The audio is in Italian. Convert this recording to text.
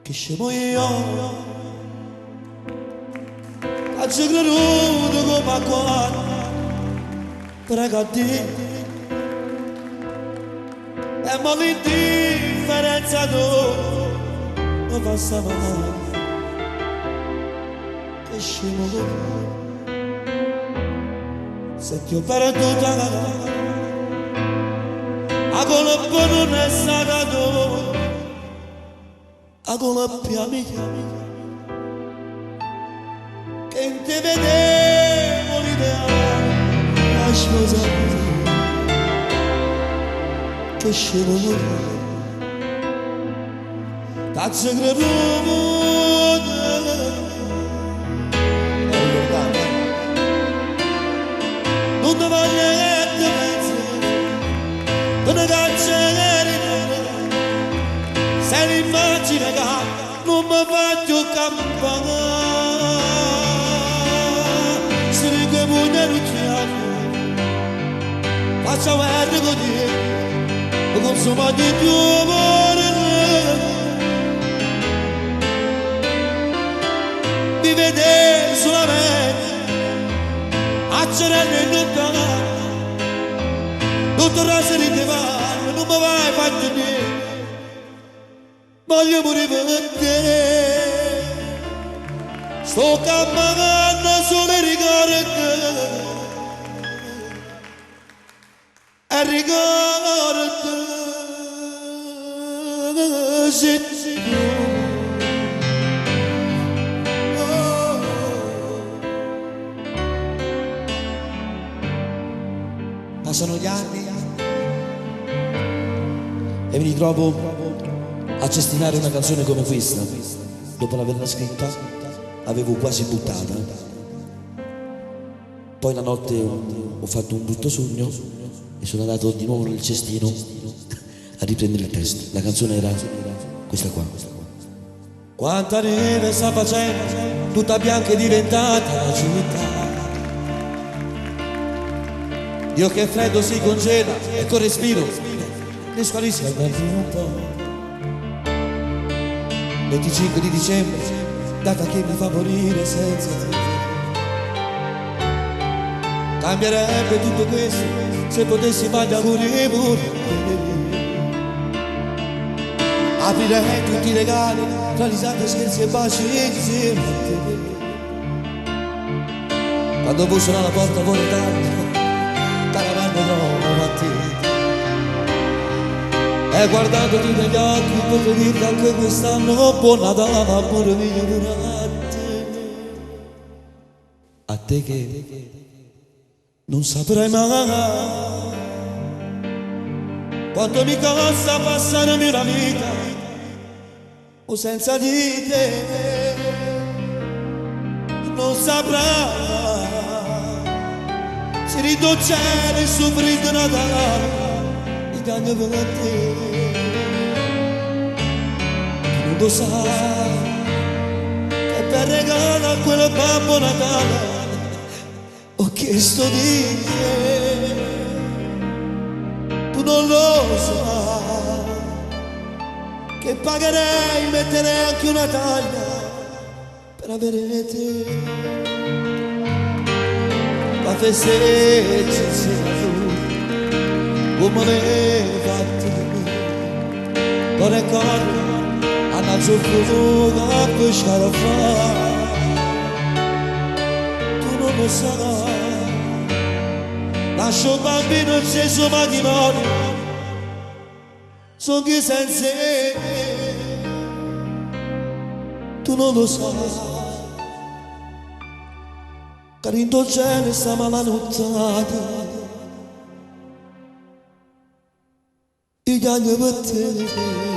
che scemo io a creduto come qua prega a te e mo l'indifferenza tu mi fa sapere che scemo io se ti ho perduto a colpo non è stata tu a colpo amica che in te vedevo l'ideale la sposa che scemo tazzo creduto non ti voglio che ti pensi non ti cancellerò sei l'immagine che non mi faccio campare se ne che pugna l'ucciamo faccio guerra con te mi consuma di tuo amore mi vede solamente accerelle non tornare di te non mi vai fatto niente voglio morire per te sto camminando solo ricordo e ricordo se passano gli anni e mi ritrovo a cestinare una canzone come questa. Dopo l'averla scritta avevo quasi buttata. Poi la notte ho fatto un brutto sogno e sono andato di nuovo nel cestino a riprendere il testo. La canzone era questa qua. Quanta neve sta facendo, tutta bianca è diventata la città. Io che freddo si congela e con respiro ne squalisce al mattino un po'. 25 di dicembre, data che mi fa morire senza te. Cambierebbe tutto questo se potessi fare auguri pure. Aprirei tutti i regali tra risate, scherzi e baci insieme a te. Quando bussano alla porta vorrei tanto a te e guardandoti negli occhi potrei dirti anche quest'anno buon Natale amore mio pure a te che non saprai mai quanto mi costa passarmi una vita o senza di te non saprai si riduce il soffritto Natale il cagno per te tu non lo sai che per regalo a quel Babbo Natale ho chiesto di te tu non lo sai che pagherei metterei anche una taglia per avere te la festeggia come l'hai fatto non ricordo a fuoco a pescare a fare tu non lo sai lascio un bambino acceso matrimonio sono chi senza tu non lo sai Carino il cielo sta malanottata, i cagni per te.